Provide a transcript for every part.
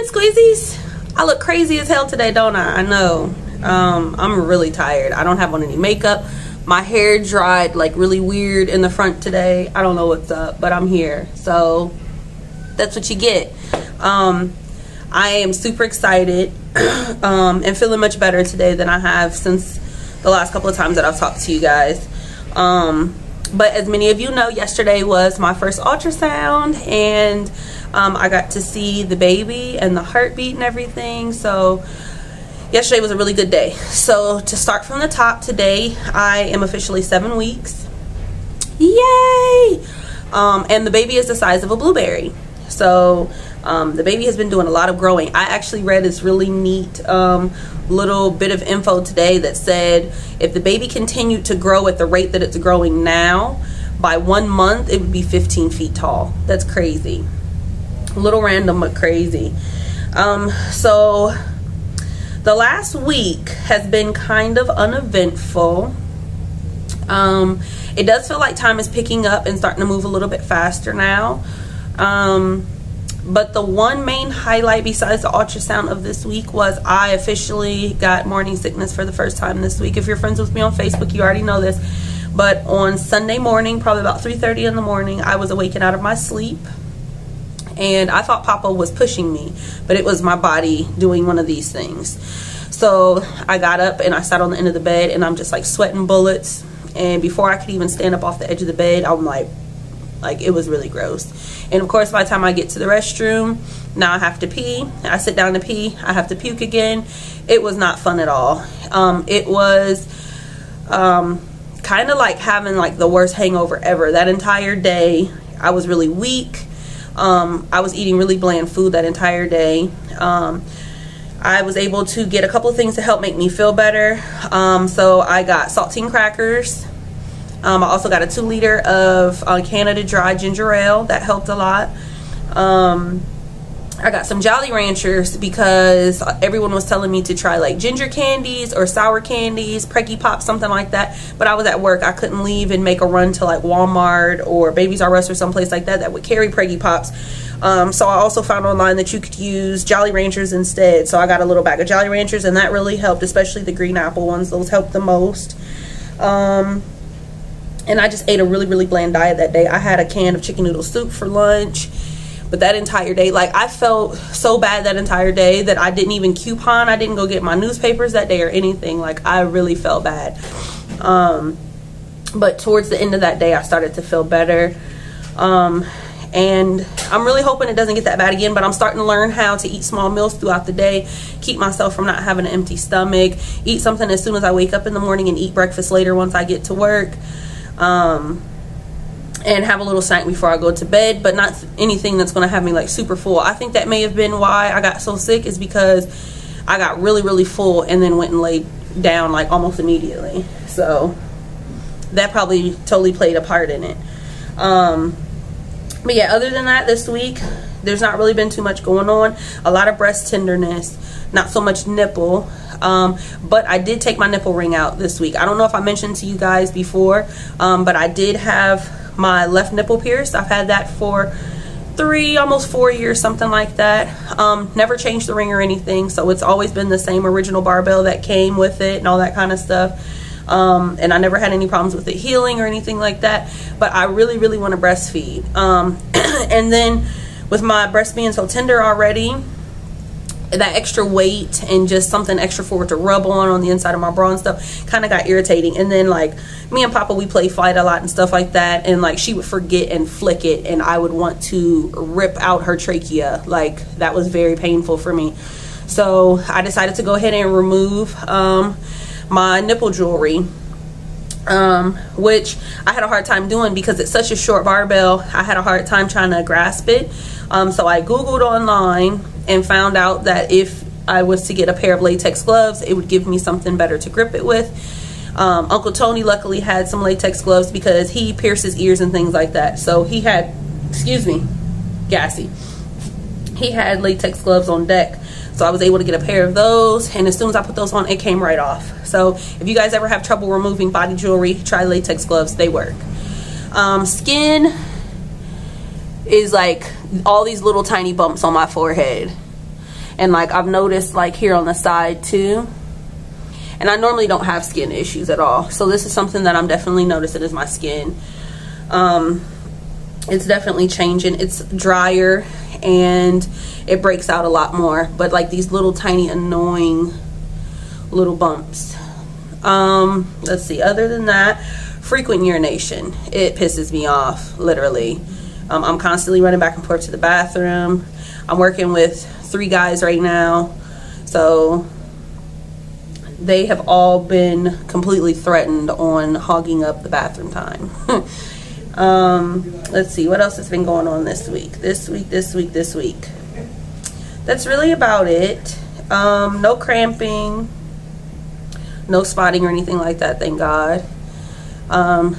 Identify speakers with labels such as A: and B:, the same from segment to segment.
A: morning, squeezies. I look crazy as hell today, don't I? I know. I'm really tired. I don't have on any makeup. My hair dried like really weird in the front today. I don't know what's up, but I'm here. So that's what you get. I am super excited and feeling much better today than I have since the last couple of times that I've talked to you guys. But as many of you know, yesterday was my first ultrasound, and I got to see the baby and the heartbeat and everything. So yesterday was a really good day. So to start from the top, today I am officially 7 weeks. Yay! And the baby is the size of a blueberry. So the baby has been doing a lot of growing. I actually read this really neat little bit of info today that said if the baby continued to grow at the rate that it's growing now, by 1 month it would be 15 feet tall. That's crazy. A little random, but crazy. So the last week has been kind of uneventful. It does feel like time is picking up and starting to move a little bit faster now. But the one main highlight besides the ultrasound of this week was I officially got morning sickness for the first time this week. If you're friends with me on Facebook, you already know this. But on Sunday morning, probably about 3:30 in the morning, I was awakened out of my sleep. And I thought Papa was pushing me, but it was my body doing one of these things. So I got up and I sat on the end of the bed, and I'm just like sweating bullets. And before I could even stand up off the edge of the bed, I'm like it was really gross. And of course, by the time I get to the restroom, now I have to pee. I sit down to pee, I have to puke again. It was not fun at all. It was kind of like having like the worst hangover ever. That entire day, I was really weak. I was eating really bland food that entire day. I was able to get a couple of things to help make me feel better. So I got saltine crackers. I also got a 2-liter of Canada Dry ginger ale. That helped a lot. I got some Jolly Ranchers because everyone was telling me to try like ginger candies or sour candies, Preggy Pop, something like that. But I was at work. I couldn't leave and make a run to like Walmart or Babies R Us or someplace like that that would carry Preggy Pops. So I also found online that you could use Jolly Ranchers instead. So I got a little bag of Jolly Ranchers, and that really helped, especially the green apple ones. Those helped the most. And I just ate a really, really bland diet that day. I had a can of chicken noodle soup for lunch. But that entire day, like, I felt so bad that entire day that I didn't even coupon. I didn't go get my newspapers that day or anything. Like, I really felt bad. But towards the end of that day, I started to feel better. And I'm really hoping it doesn't get that bad again. But I'm starting to learn how to eat small meals throughout the day. Keep myself from not having an empty stomach. Eat something as soon as I wake up in the morning and eat breakfast later once I get to work. And have a little snack before I go to bed, but not anything that's going to have me like super full. I think that may have been why I got so sick, is because I got really, really full and then went and laid down like almost immediately. So that probably totally played a part in it. But yeah, other than that, this week there's not really been too much going on. A lot of breast tenderness, not so much nipple. But I did take my nipple ring out this week. I don't know if I mentioned to you guys before, but I did have my left nipple pierced. I've had that for 3, almost 4 years, something like that. Never changed the ring or anything, so it's always been the same original barbell that came with it and all that kind of stuff. And I never had any problems with it healing or anything like that. But I really, really want to breastfeed. And then with my breast being so tender already, that extra weight and just something extra for it to rub on the inside of my bra and stuff kind of got irritating. And then like me and Papa, we play fight a lot and stuff like that, and like she would forget and flick it, and I would want to rip out her trachea. Like, that was very painful for me. So I decided to go ahead and remove my nipple jewelry, which I had a hard time doing because it's such a short barbell. I had a hard time trying to grasp it. So I Googled online and found out that if I was to get a pair of latex gloves, it would give me something better to grip it with. Uncle Tony luckily had some latex gloves because he pierces ears and things like that. So he had, excuse me, gassy. He had latex gloves on deck. So I was able to get a pair of those, and as soon as I put those on, it came right off. So if you guys ever have trouble removing body jewelry, try latex gloves. They work. Skin is like all these little tiny bumps on my forehead. And like I've noticed like here on the side too. And I normally don't have skin issues at all, so this is something that I'm definitely noticing is my skin. It's definitely changing. It's drier and it breaks out a lot more, but like these little tiny annoying little bumps. Let's see, other than that, frequent urination, it pisses me off, literally. I'm constantly running back and forth to the bathroom. I'm working with 3 guys right now, so they have all been completely threatened on hogging up the bathroom time. Let's see, what else has been going on this week? This week. That's really about it. No cramping, no spotting or anything like that, thank God.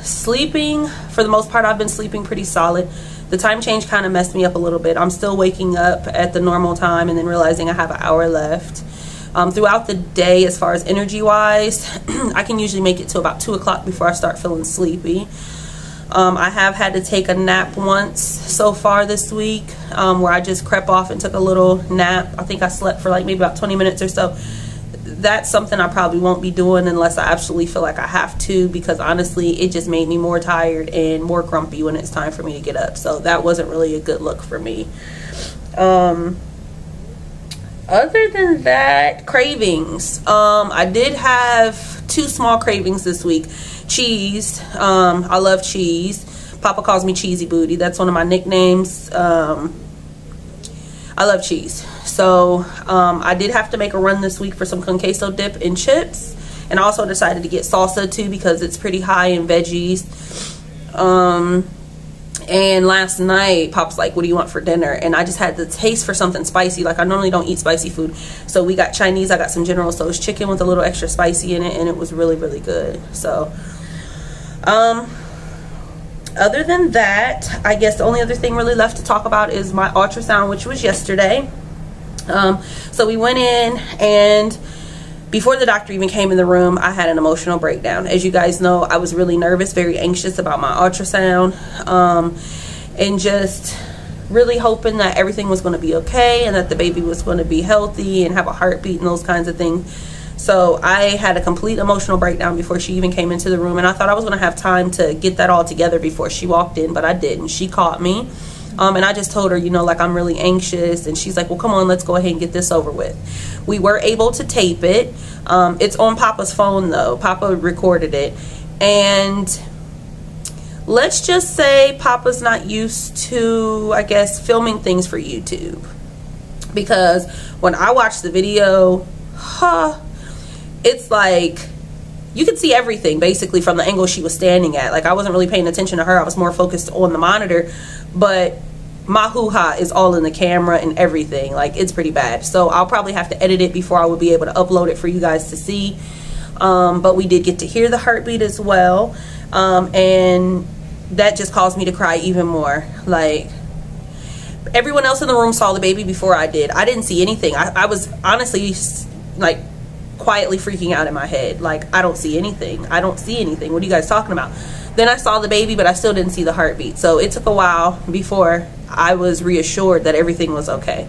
A: Sleeping, for the most part, I've been sleeping pretty solid. The time change kind of messed me up a little bit. I'm still waking up at the normal time and then realizing I have an hour left. Throughout the day, as far as energy wise, I can usually make it to about 2 o'clock before I start feeling sleepy. I have had to take a nap once so far this week, where I just crept off and took a little nap. I think I slept for like maybe about 20 minutes or so. That's something I probably won't be doing unless I absolutely feel like I have to, because honestly it just made me more tired and more grumpy when it's time for me to get up. So that wasn't really a good look for me. Other than that, cravings. I did have 2 small cravings this week. Cheese. I love cheese. Papa calls me Cheesy Booty. That's one of my nicknames. I love cheese. So I did have to make a run this week for some con queso dip and chips. And I also decided to get salsa too because it's pretty high in veggies. And last night, Pop's like, what do you want for dinner? And I just had the taste for something spicy. Like, I normally don't eat spicy food. So we got Chinese. I got some General Tso's chicken with a little extra spicy in it. And it was really, really good. So, other than that, I guess the only other thing really left to talk about is my ultrasound, which was yesterday. So we went in, and before the doctor even came in the room, I had an emotional breakdown. As you guys know, I was really nervous, very anxious about my ultrasound, and just really hoping that everything was going to be okay and that the baby was going to be healthy and have a heartbeat and those kinds of things. So I had a complete emotional breakdown before she even came into the room, and I thought I was going to have time to get that all together before she walked in, but I didn't. She caught me. And I just told her, you know, like, I'm really anxious. And she's like, well, come on, let's go ahead and get this over with. We were able to tape it. It's on Papa's phone, though. Papa recorded it. And let's just say Papa's not used to, I guess, filming things for YouTube. Because when I watched the video, it's like, you could see everything, basically, from the angle she was standing at. Like, I wasn't really paying attention to her. I was more focused on the monitor. But my hoo-ha is all in the camera and everything. Like, it's pretty bad. So I'll probably have to edit it before I will be able to upload it for you guys to see. But we did get to hear the heartbeat as well. And that just caused me to cry even more. Like, everyone else in the room saw the baby before I did. I didn't see anything. I was honestly, like, quietly freaking out in my head. Like, I don't see anything. I don't see anything. What are you guys talking about? Then I saw the baby, but I still didn't see the heartbeat. So it took a while before I was reassured that everything was okay.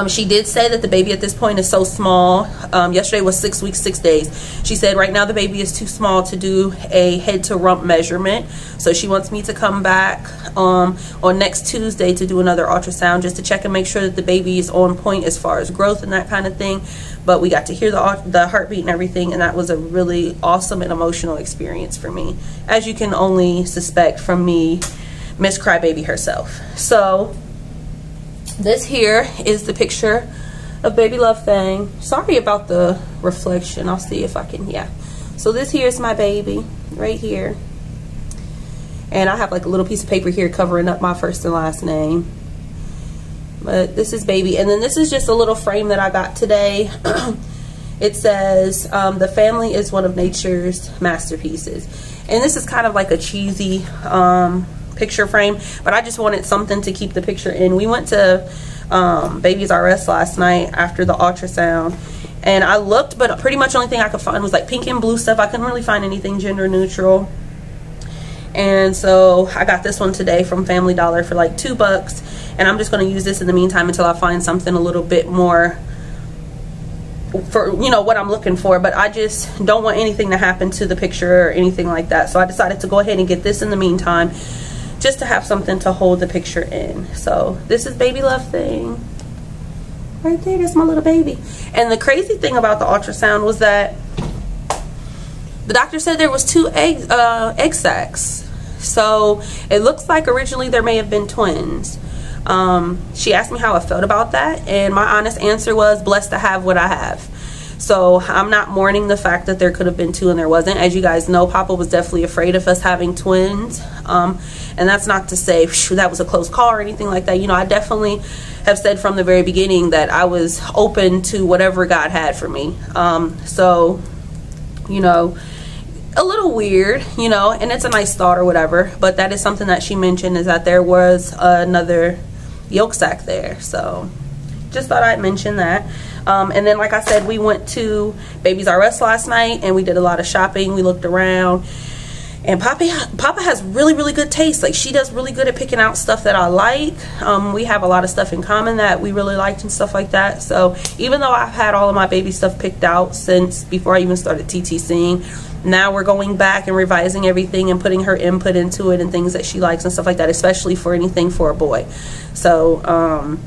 A: She did say that the baby at this point is so small. Yesterday was 6 weeks, 6 days. She said right now the baby is too small to do a head to rump measurement. So she wants me to come back on next Tuesday to do another ultrasound just to check and make sure that the baby is on point as far as growth and that kind of thing. But we got to hear the heartbeat and everything, and that was a really awesome and emotional experience for me, as you can only suspect from me, Miss Crybaby herself. So this here is the picture of Baby Love Thing. Sorry about the reflection. I'll see if I can, yeah. So this here is my baby right here. And I have like a little piece of paper here covering up my first and last name. But this is baby. And then this is just a little frame that I got today. It says, the family is one of nature's masterpieces. And this is kind of like a cheesy picture frame, but I just wanted something to keep the picture in. We went to Babies R Us last night after the ultrasound, and I looked, but pretty much the only thing I could find was like pink and blue stuff. I couldn't really find anything gender neutral. And so I got this one today from Family Dollar for like $2, and I'm just going to use this in the meantime until I find something a little bit more for, you know, what I'm looking for. But I just don't want anything to happen to the picture or anything like that, so I decided to go ahead and get this in the meantime, just to have something to hold the picture in. So this is Baby Love Thing right there. That's my little baby. And the crazy thing about the ultrasound was that the doctor said there was 2 egg sacs. So it looks like originally there may have been twins. She asked me how I felt about that, and my honest answer was blessed to have what I have. So I'm not mourning the fact that there could have been 2 and there wasn't. As you guys know, Papa was definitely afraid of us having twins. And that's not to say that was a close call or anything like that. You know, I definitely have said from the very beginning that I was open to whatever God had for me. So, you know, a little weird, you know, and it's a nice thought or whatever. But that is something that she mentioned, is that there was another yolk sac there. So just thought I'd mention that. And then, like I said, we went to Babies R Us last night and we did a lot of shopping. We looked around, and Papa has really, really good taste. Like, she does really good at picking out stuff that I like. We have a lot of stuff in common that we really liked and stuff like that. So even though I've had all of my baby stuff picked out since before I even started TTCing, now we're going back and revising everything and putting her input into it and things that she likes and stuff like that, especially for anything for a boy. So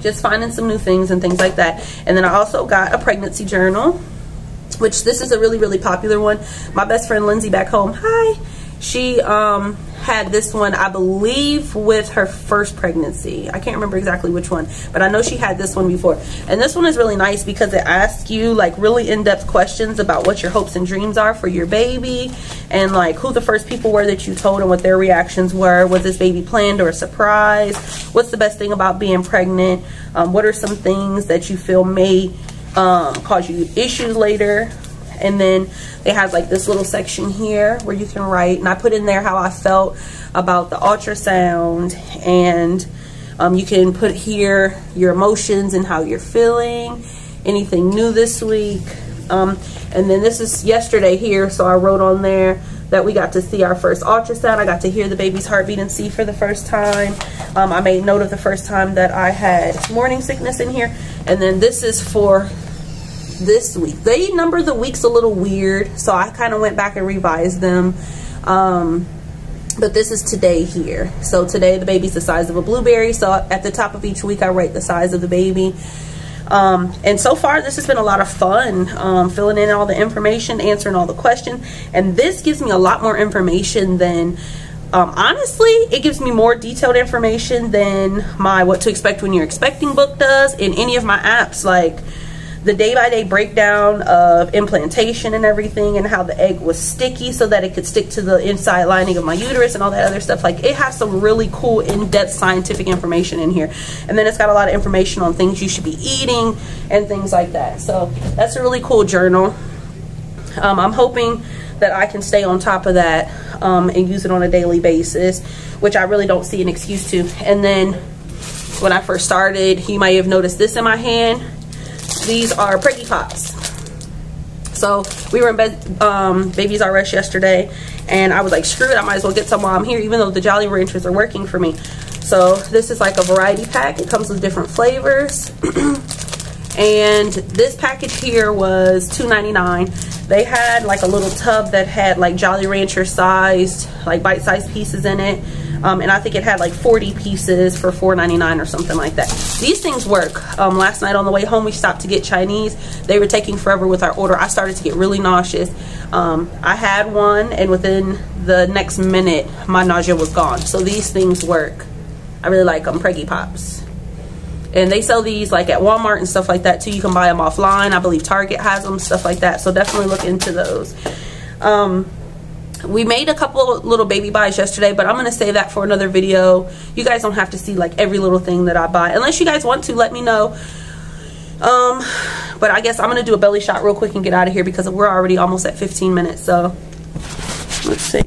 A: just finding some new things and things like that. And then I also got a pregnancy journal, which this is a really, really popular one. My best friend Lindsay back home, hi, she had this one, I believe, with her first pregnancy. I can't remember exactly which one, but I know she had this one before. And this one is really nice because it asks you like really in-depth questions about what your hopes and dreams are for your baby, and like who the first people were that you told and what their reactions were. Was this baby planned or a surprise? What's the best thing about being pregnant? What are some things that you feel may cause you issues later? And then it has like this little section here where you can write, and I put in there how I felt about the ultrasound, and you can put here your emotions and how you're feeling, anything new this week. And then this is yesterday here, so I wrote on there that we got to see our first ultrasound. I got to hear the baby's heartbeat and see for the first time. I made note of the first time that I had morning sickness in here. And then this is for this week. They number the weeks a little weird, so I kind of went back and revised them. But this is today here. So today the baby's the size of a blueberry. So at the top of each week I write the size of the baby. And so far this has been a lot of fun, filling in all the information, answering all the questions. And this gives me a lot more information than honestly, it gives me more detailed information than my What to Expect When You're Expecting book does in any of my apps. Like the day-by-day breakdown of implantation and everything, and how the egg was sticky so that it could stick to the inside lining of my uterus and all that other stuff. Like, it has some really cool in-depth scientific information in here. And then it's got a lot of information on things you should be eating and things like that. So that's a really cool journal. I'm hoping that I can stay on top of that and use it on a daily basis, which I really don't see an excuse to. And then when I first started, you might have noticed this in my hand. These are Preggy Pops. So we were in bed, Babies R Us yesterday, and I was like, screw it, I might as well get some while I'm here, even though the Jolly Ranchers are working for me. So this is like a variety pack. It comes with different flavors. And this package here was $2.99. They had like a little tub that had like Jolly Rancher sized, like bite-sized pieces in it. And I think it had like 40 pieces for $4.99 or something like that. These things work. Last night on the way home, we stopped to get Chinese. They were taking forever with our order. I started to get really nauseous. I had one, and within the next minute, my nausea was gone. So these things work. I really like them, Preggy Pops. And they sell these like at Walmart and stuff like that too. You can buy them offline. I believe Target has them, stuff like that. So definitely look into those. We made a couple little baby buys yesterday, but I'm going to save that for another video. You guys don't have to see like every little thing that I buy. Unless you guys want to, let me know. But I guess I'm going to do a belly shot real quick and get out of here because we're already almost at 15 minutes. So let's see.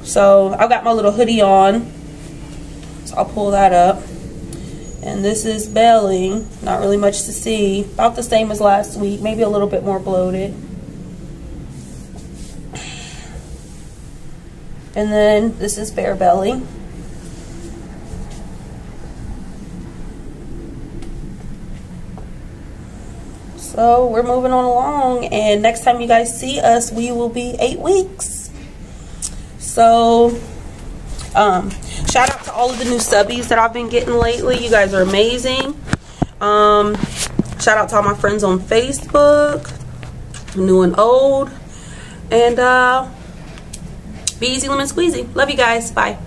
A: So I've got my little hoodie on. So I'll pull that up. And this is belly. Not really much to see. About the same as last week. Maybe a little bit more bloated. And then this is bare belly. So we're moving on along, and next time you guys see us, we will be 8 weeks. So shout out to all of the new subbies that I've been getting lately. You guys are amazing. Shout out to all my friends on Facebook, new and old. And be easy, lemon squeezy. Love you guys. Bye.